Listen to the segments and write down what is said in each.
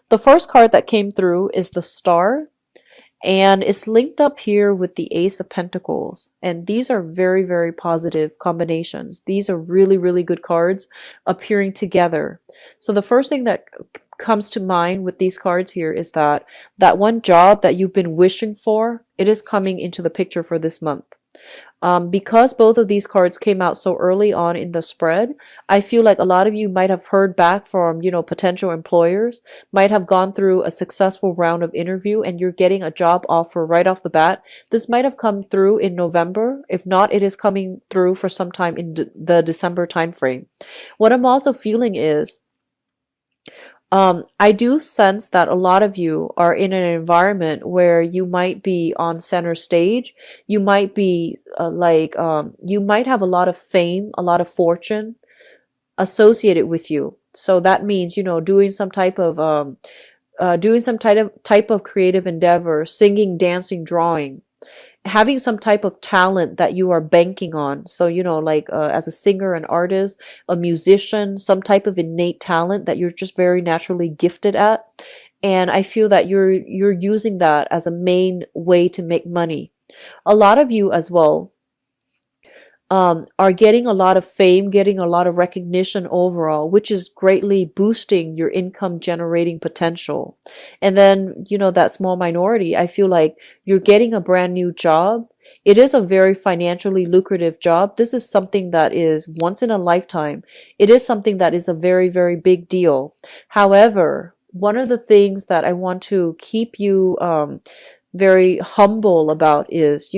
The first card that came through is the Star, and it's linked up here with the Ace of Pentacles. And these are very, very positive combinations. These are really, really good cards appearing together. So the first thing that comes to mind with these cards here is that that one job that you've been wishing for, it is coming into the picture for this month. Because both of these cards came out so early on in the spread, I feel like a lot of you might have heard back from, potential employers, might have gone through a successful round of interview, and you're getting a job offer right off the bat. This might have come through in November. If not, it is coming through for some time in the December timeframe. What I'm also feeling is I do sense that a lot of you are in an environment where you might be on center stage. You might be you might have a lot of fame, a lot of fortune associated with you. So that means, doing some type of creative endeavor, singing, dancing, drawing, having some type of talent that you are banking on. So, as a singer, an artist, a musician, some type of innate talent that you're just very naturally gifted at. And I feel that you're using that as a main way to make money. A lot of you as well are getting a lot of fame, getting a lot of recognition overall, which is greatly boosting your income generating potential. And then, that small minority, I feel like you're getting a brand new job. It is a very financially lucrative job. This is something that is once in a lifetime. It is something that is a very, very big deal. However, one of the things that I want to keep you very humble about is,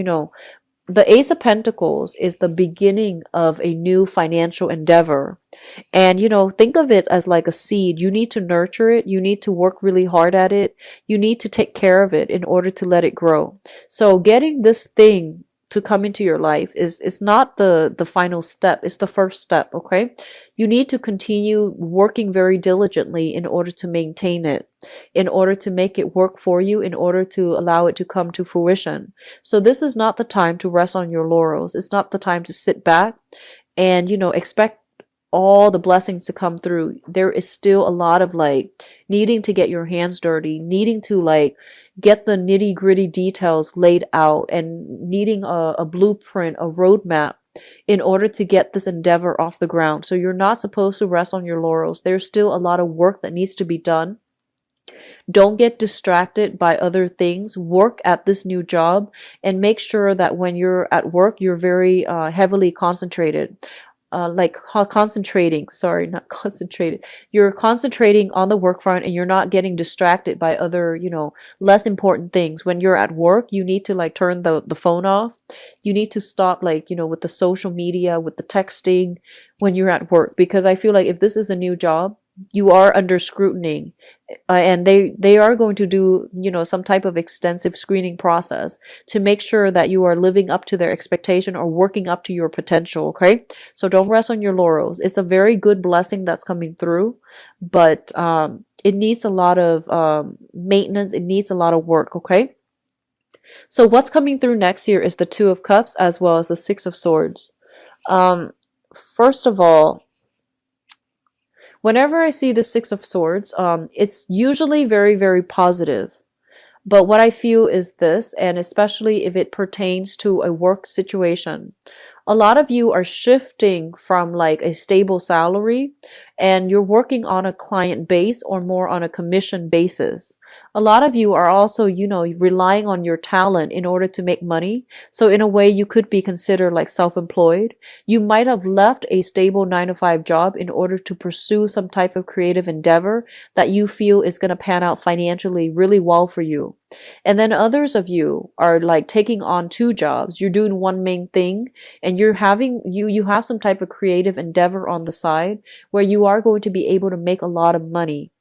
the Ace of Pentacles is the beginning of a new financial endeavor. And, think of it as like a seed. You need to nurture it. You need to work really hard at it. You need to take care of it in order to let it grow. So getting this thing to come into your life is not the final step. It's the first step, okay? You need to continue working very diligently in order to maintain it, in order to make it work for you, in order to allow it to come to fruition. So this is not the time to rest on your laurels. It's not the time to sit back and, expect all the blessings to come through. There is still a lot of needing to get your hands dirty, needing to get the nitty gritty details laid out, and needing a blueprint, a roadmap in order to get this endeavor off the ground. So you're not supposed to rest on your laurels. There's still a lot of work that needs to be done. Don't get distracted by other things. Work at this new job and make sure that when you're at work, you're very heavily concentrated. Concentrating, sorry, not concentrated. You're concentrating on the work front and you're not getting distracted by other, less important things. When you're at work, you need to turn the phone off. You need to stop with the social media, with the texting when you're at work, because I feel like if this is a new job, you are under scrutiny, and they are going to do some type of extensive screening process to make sure that you are living up to their expectation or working up to your potential. Okay, so don't rest on your laurels. It's a very good blessing that's coming through, but it needs a lot of maintenance. It needs a lot of work. Okay, so what's coming through next here is the Two of Cups as well as the Six of Swords. First of all, whenever I see the Six of Swords, it's usually very, very positive. But what I feel is this, and especially if it pertains to a work situation, a lot of you are shifting from a stable salary and you're working on a client base or more on a commission basis. A lot of you are also, relying on your talent in order to make money. So in a way, you could be considered self-employed. You might have left a stable 9-to-5 job in order to pursue some type of creative endeavor that you feel is going to pan out financially really well for you. And then others of you are taking on two jobs. You're doing one main thing and you have some type of creative endeavor on the side where you are going to be able to make a lot of money.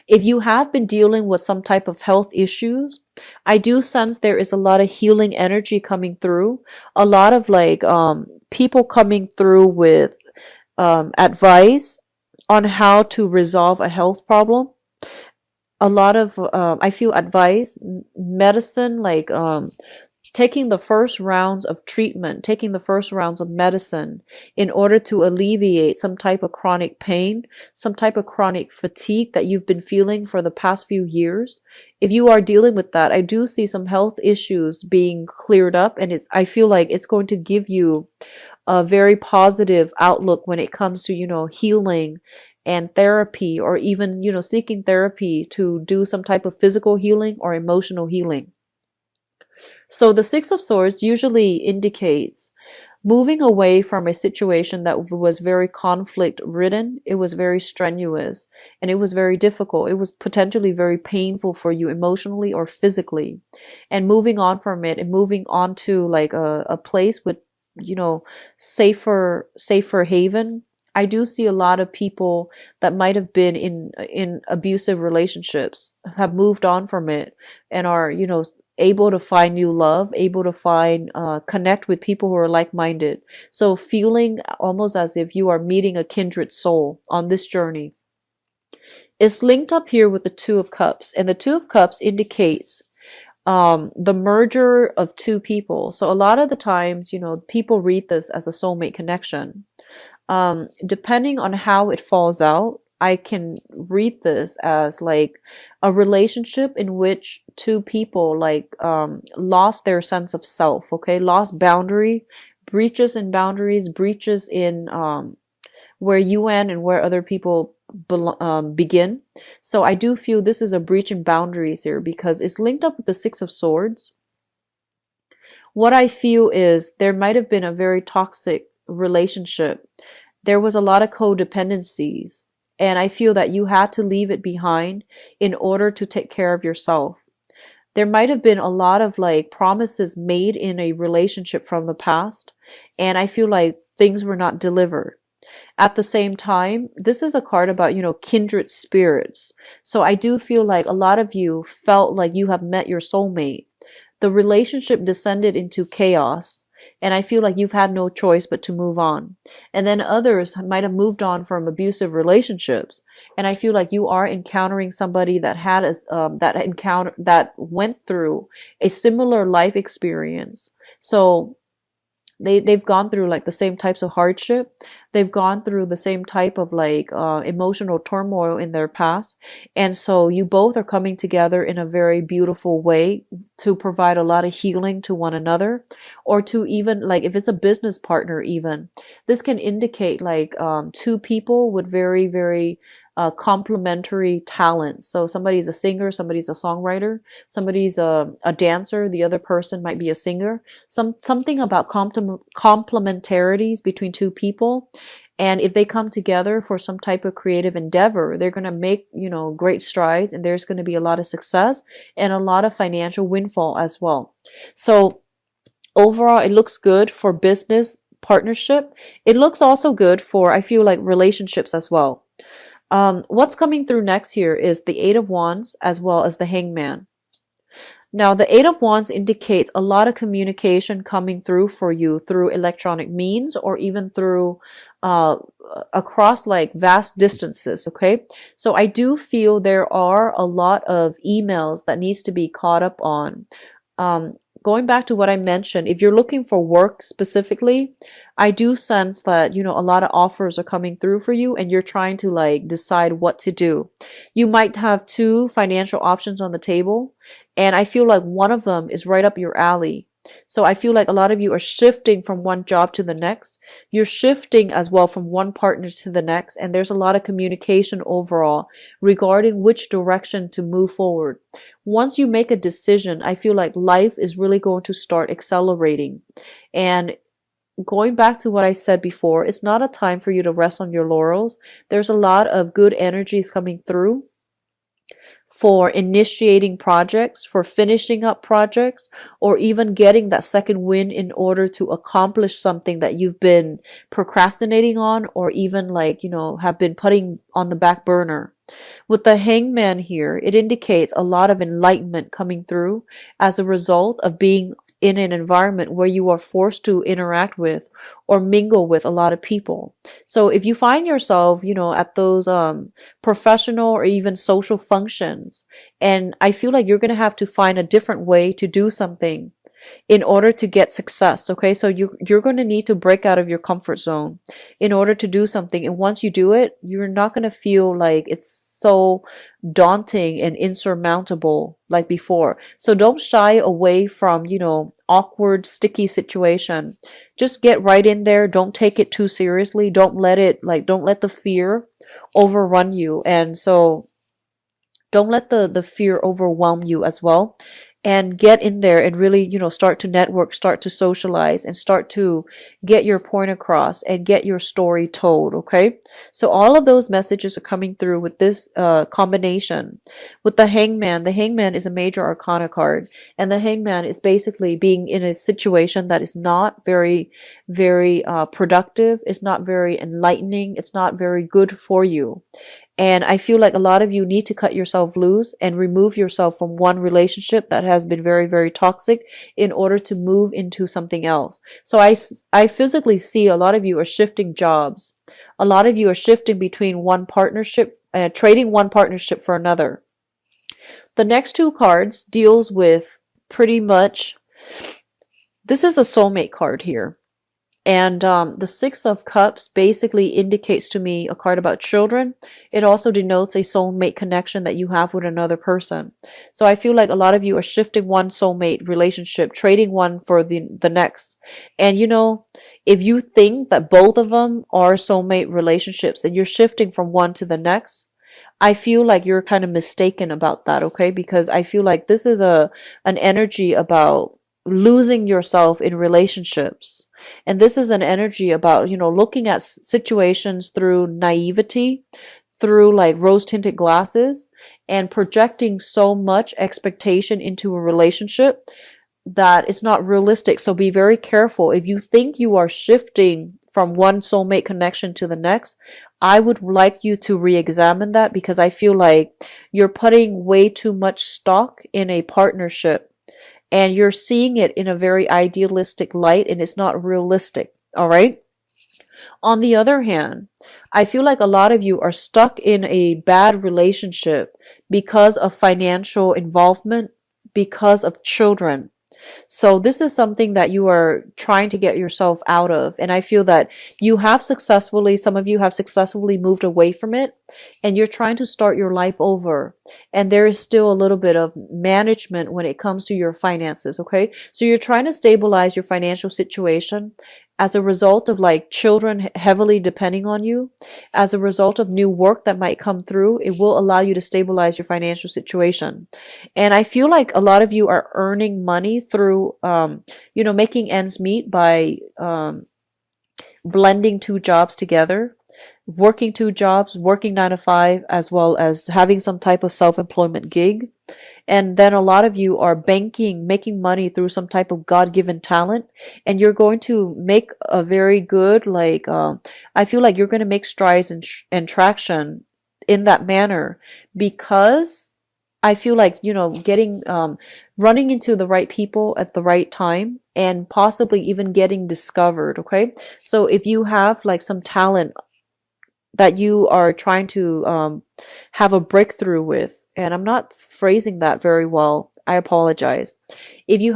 If you have been dealing with some type of health issues, I do sense there is a lot of healing energy coming through. A lot of people coming through with advice on how to resolve a health problem. A lot of I feel advice, medicine, taking the first rounds of treatment, taking the first rounds of medicine in order to alleviate some type of chronic pain, some type of chronic fatigue that you've been feeling for the past few years. If you are dealing with that, I do see some health issues being cleared up, and I feel like it's going to give you a very positive outlook when it comes to, healing and therapy, or even, seeking therapy to do some type of physical healing or emotional healing. So the Six of Swords usually indicates moving away from a situation that was very conflict ridden. It was very strenuous and it was very difficult. It was potentially very painful for you emotionally or physically. And moving on from it and moving on to like a place with, safer haven. I do see a lot of people that might have been in abusive relationships have moved on from it and are, able to find new love, able to find, connect with people who are like-minded. So feeling almost as if you are meeting a kindred soul on this journey. It's linked up here with the Two of Cups, and the Two of Cups indicates the merger of two people. So a lot of the times, people read this as a soulmate connection. Depending on how it falls out, I can read this as like a relationship in which two people like lost their sense of self, okay? Lost boundary, breaches in boundaries, breaches in where you end and where other people begin. So I do feel this is a breach in boundaries here because it's linked up with the Six of Swords. What I feel is there might have been a very toxic relationship. There was a lot of codependencies. And I feel that you had to leave it behind in order to take care of yourself. There might have been a lot of like promises made in a relationship from the past. And I feel like things were not delivered. At the same time, this is a card about, kindred spirits. So I do feel like a lot of you felt like you have met your soulmate. The relationship descended into chaos. And I feel like you've had no choice but to move on. And then others might have moved on from abusive relationships. And I feel like you are encountering somebody that had that went through a similar life experience. So they've gone through like the same types of hardship. They've gone through the same type of like emotional turmoil in their past. And so you both are coming together in a very beautiful way to provide a lot of healing to one another, or to even like if it's a business partner, even this can indicate like two people with very, very complementary talents. So somebody's a singer, somebody's a songwriter, somebody's a dancer, the other person might be a singer. Something about complementarities between two people. And if they come together for some type of creative endeavor, they're going to make, great strides, and there's going to be a lot of success and a lot of financial windfall as well. So overall, it looks good for business partnership. It looks also good for, I feel like, relationships as well. What's coming through next here is the Eight of Wands as well as the Hangman. Now, the Eight of Wands indicates a lot of communication coming through for you through electronic means, or even through across like vast distances, okay? So I do feel there are a lot of emails that needs to be caught up on. Going back to what I mentioned, if you're looking for work specifically, I do sense that, a lot of offers are coming through for you and you're trying to like decide what to do. You might have two financial options on the table, and I feel like one of them is right up your alley. So I feel like a lot of you are shifting from one job to the next. You're shifting as well from one partner to the next. And there's a lot of communication overall regarding which direction to move forward. Once you make a decision, I feel like life is really going to start accelerating. And going back to what I said before, it's not a time for you to rest on your laurels. There's a lot of good energies coming through for initiating projects, for finishing up projects, or even getting that second win in order to accomplish something that you've been procrastinating on, or even like, have been putting on the back burner. With the Hangman here, it indicates a lot of enlightenment coming through as a result of being in an environment where you are forced to interact with or mingle with a lot of people. So if you find yourself, at those professional or even social functions, and I feel like you're going to have to find a different way to do something in order to get success. Okay, so you're going to need to break out of your comfort zone in order to do something, and once you do it, you're not going to feel like it's so daunting and insurmountable like before. So don't shy away from, awkward, sticky situation. Just get right in there. Don't take it too seriously. Don't let the fear overrun you. And so don't let the fear overwhelm you as well, and get in there and really, start to network, start to socialize, and start to get your point across and get your story told. Okay, so all of those messages are coming through with this combination with the Hangman. The Hangman is a major arcana card, and the Hangman is basically being in a situation that is not very, very productive. It's not very enlightening. It's not very good for you. And I feel like a lot of you need to cut yourself loose and remove yourself from one relationship that has been very, very toxic in order to move into something else. So I physically see a lot of you are shifting jobs. A lot of you are shifting between one partnership, trading one partnership for another. The next two cards deals with pretty much, this is a soulmate card here. And the Six of Cups basically indicates to me a card about children. It also denotes a soulmate connection that you have with another person. So I feel like a lot of you are shifting one soulmate relationship, trading one for the next. And if you think that both of them are soulmate relationships and you're shifting from one to the next, I feel like you're kind of mistaken about that, okay? Because I feel like this is an energy about losing yourself in relationships. And this is an energy about, looking at situations through naivety, through like rose tinted glasses, and projecting so much expectation into a relationship that it's not realistic. So be very careful. If you think you are shifting from one soulmate connection to the next, I would like you to re-examine that, because I feel like you're putting way too much stock in a partnership. And you're seeing it in a very idealistic light, and it's not realistic. All right. On the other hand, I feel like a lot of you are stuck in a bad relationship because of financial involvement, because of children. So this is something that you are trying to get yourself out of. And I feel that some of you have successfully moved away from it, and you're trying to start your life over. And there is still a little bit of management when it comes to your finances. Okay. So you're trying to stabilize your financial situation as a result of like children heavily depending on you. As a result of new work that might come through, it will allow you to stabilize your financial situation. And I feel like a lot of you are earning money through, making ends meet by blending two jobs together, working two jobs, working 9 to 5, as well as having some type of self-employment gig. And then a lot of you are making money through some type of God-given talent, and you're going to make a very good, I feel like you're going to make strides and traction in that manner, because I feel like, getting, running into the right people at the right time, and possibly even getting discovered. Okay. So if you have like some talent that you are trying to have a breakthrough with, and I'm not phrasing that very well, I apologize. If you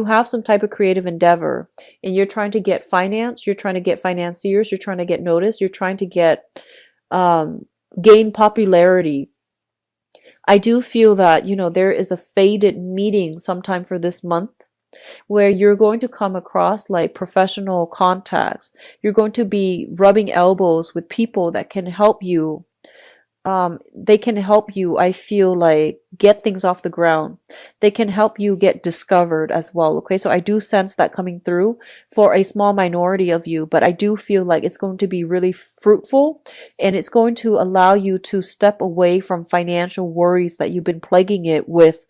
have some type of creative endeavor and you're trying to get finance, you're trying to get financiers, you're trying to get noticed, you're trying to get gain popularity, I do feel that, there is a fated meeting sometime for this month where you're going to come across like professional contacts. You're going to be rubbing elbows with people that can help you. They can help you, I feel like, get things off the ground. They can help you get discovered as well. Okay, so I do sense that coming through for a small minority of you, but I do feel like it's going to be really fruitful, and it's going to allow you to step away from financial worries that you've been plaguing it with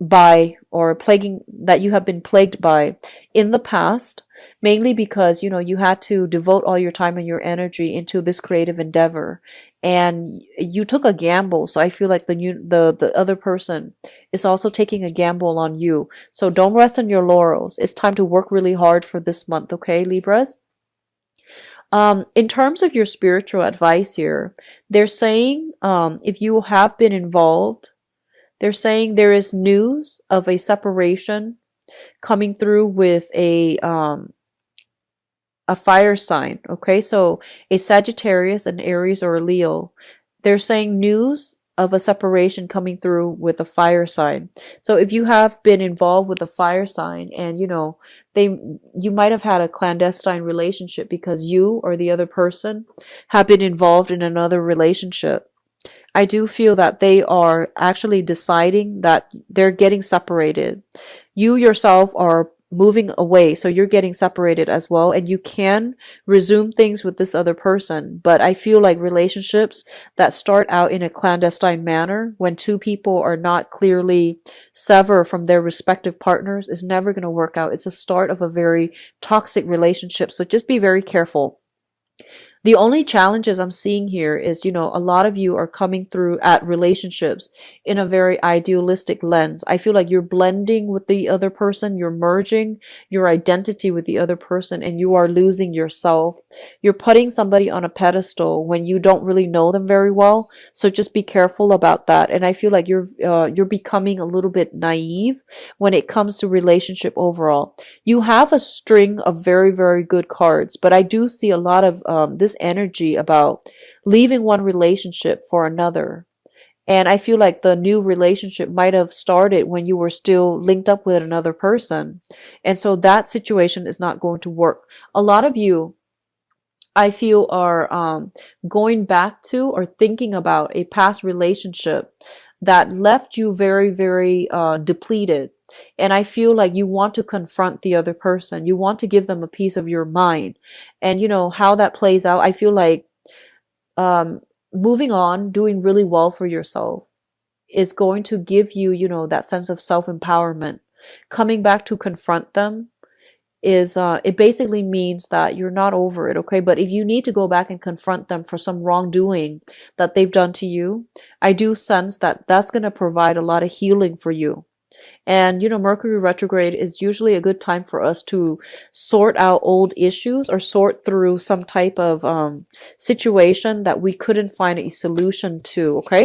that you have been plagued by in the past, mainly because you had to devote all your time and your energy into this creative endeavor, and you took a gamble. So I feel like the other person is also taking a gamble on you. So don't rest on your laurels. It's time to work really hard for this month. Okay, Libras. In terms of your spiritual advice here, they're saying if you have been involved, they're saying there is news of a separation coming through with a fire sign. Okay, so a Sagittarius, an Aries, or a Leo. They're saying news of a separation coming through with a fire sign. So if you have been involved with a fire sign, and you might have had a clandestine relationship because you or the other person have been involved in another relationship. I do feel that they are actually deciding that they're getting separated. You yourself are moving away, so you're getting separated as well, and you can resume things with this other person. But I feel like relationships that start out in a clandestine manner, when two people are not clearly severed from their respective partners, is never going to work out. It's a start of a very toxic relationship. So just be very careful. The only challenges I'm seeing here is, a lot of you are coming through at relationships in a very idealistic lens. I feel like you're blending with the other person, you're merging your identity with the other person, and you are losing yourself. You're putting somebody on a pedestal when you don't really know them very well. So just be careful about that. And I feel like you're becoming a little bit naive when it comes to relationship overall. You have a string of very, very good cards, but I do see a lot of this energy about leaving one relationship for another. And I feel like the new relationship might have started when you were still linked up with another person. And so that situation is not going to work. A lot of you, I feel, are going back to or thinking about a past relationship that left you very, very depleted. And I feel like you want to confront the other person. You want to give them a piece of your mind. And how that plays out, I feel like moving on, doing really well for yourself is going to give you, that sense of self-empowerment. Coming back to confront them is it basically means that you're not over it, okay? But if you need to go back and confront them for some wrongdoing that they've done to you, I do sense that that's going to provide a lot of healing for you. And Mercury retrograde is usually a good time for us to sort out old issues or sort through some type of situation that we couldn't find a solution to, okay?